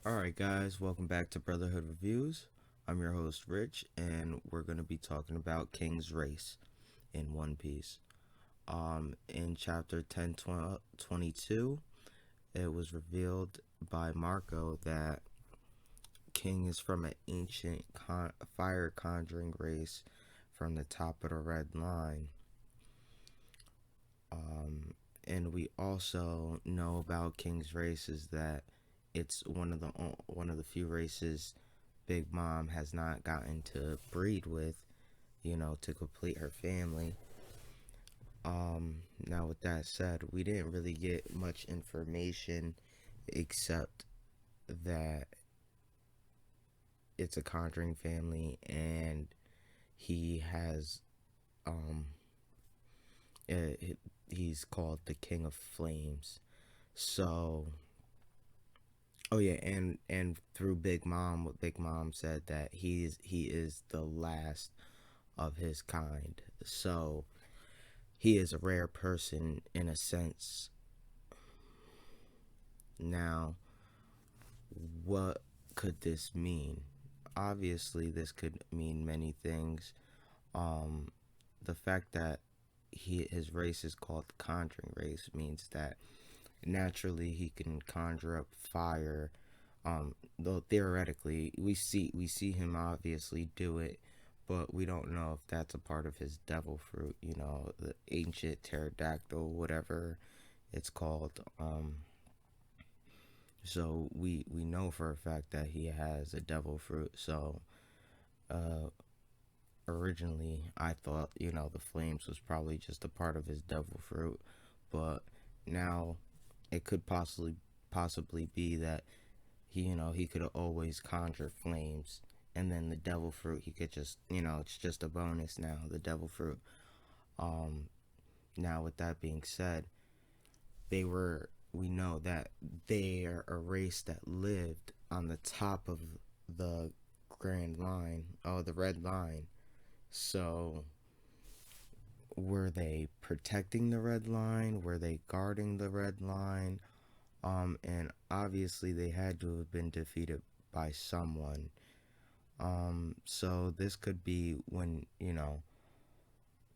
Alright, guys, welcome back to Brotherhood Reviews. I'm your host, Rich, and we're going to be talking about King's Race in One Piece. In chapter 1022, it was revealed by Marco that King is from an ancient fire conjuring race from the top of the Red Line. And we also know about King's Race is that it's one of the few races Big Mom has not gotten to breed with, to complete her family. Now with that said, we didn't really get much information except that it's a conjuring family and he has um he's called the King of Flames. So, oh yeah, and through Big Mom, what Big Mom said that he is the last of his kind. So he is a rare person in a sense. Now, what could this mean? Obviously, this could mean many things. Um, the fact that his race is called the Conjuring race means that naturally he can conjure up fire. Though theoretically, we see him obviously do it, but we don't know if that's a part of his devil fruit. The ancient pterodactyl, whatever it's called. So we know for a fact that he has a devil fruit. So uh, originally I thought the flames was probably just a part of his devil fruit, but now it could possibly be that he could always conjure flames, and then the devil fruit he could just it's just a bonus now, the devil fruit. Um, Now with that being said, we know that they are a race that lived on the top of the Grand Line, oh the Red Line. So were they protecting the Red Line? Were they guarding the Red Line? And obviously they had to have been defeated by someone. So this could be when,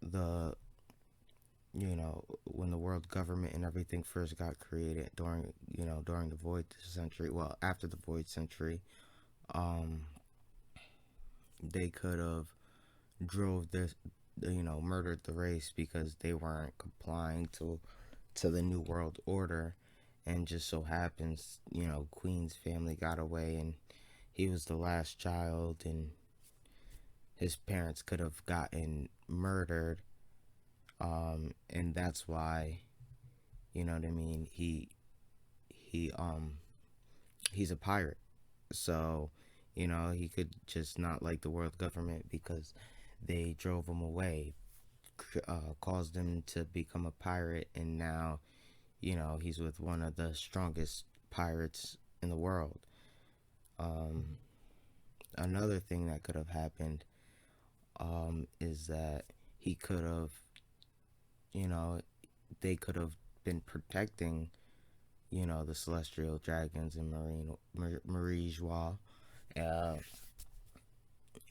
the when the world government and everything first got created during the Void Century. Well, after the Void Century, um, they could have drove this, murdered the race because they weren't complying to the New World Order, and just so happens, Queen's family got away, and he was the last child, and his parents could have gotten murdered, and that's why, you know what I mean. He he's a pirate, so he could just not like the world government because they drove him away, caused him to become a pirate, and now he's with one of the strongest pirates in the world. Um, Another thing that could have happened is that he could have, you know, they could have been protecting, the celestial dragons in Marie Joie, uh,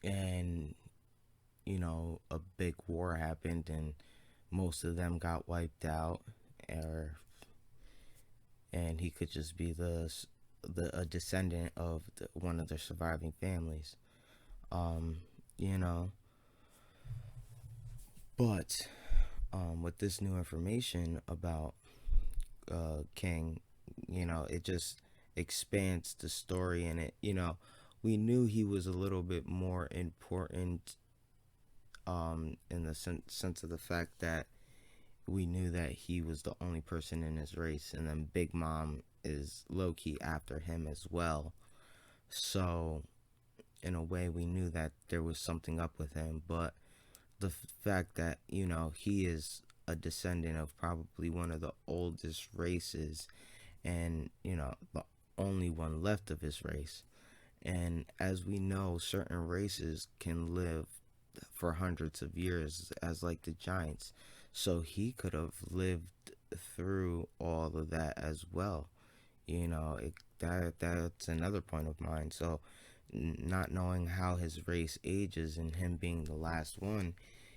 and a big war happened and most of them got wiped out, or and he could just be the a descendant of one of the surviving families. Um, you know, but with this new information about King, it just expands the story, and we knew he was a little bit more important, in the sense of the fact that we knew that he was the only person in his race, and then Big Mom is low key after him as well. So, in a way, we knew that there was something up with him, but the fact that, he is a descendant of probably one of the oldest races, and, the only one left of his race. And as we know, certain races can live for hundreds of years, as like the giants. So he could have lived through all of that as well. That's another point of mine. So, not knowing how his race ages and him being the last one,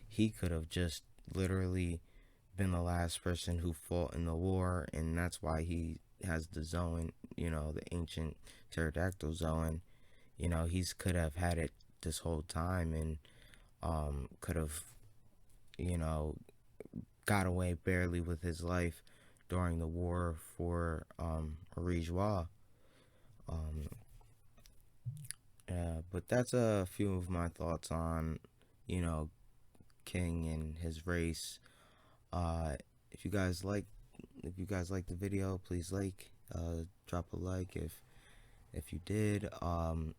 he could have just literally been the last person who fought in the war, and that's why he has the Zoan, the ancient pterodactyl Zoan. He's could have had it this whole time, and could have, you know, got away barely with his life during the war for Rijwa. Um, but that's a few of my thoughts on, you know, King and his race. Uh, if you guys like, if you guys like the video, please drop a like if you did.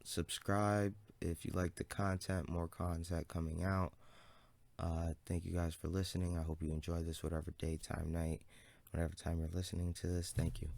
Subscribe if you like the content. More content coming out. Thank you guys for listening. I hope you enjoy this, whatever day, time, night, whatever time you're listening to this. Thank you.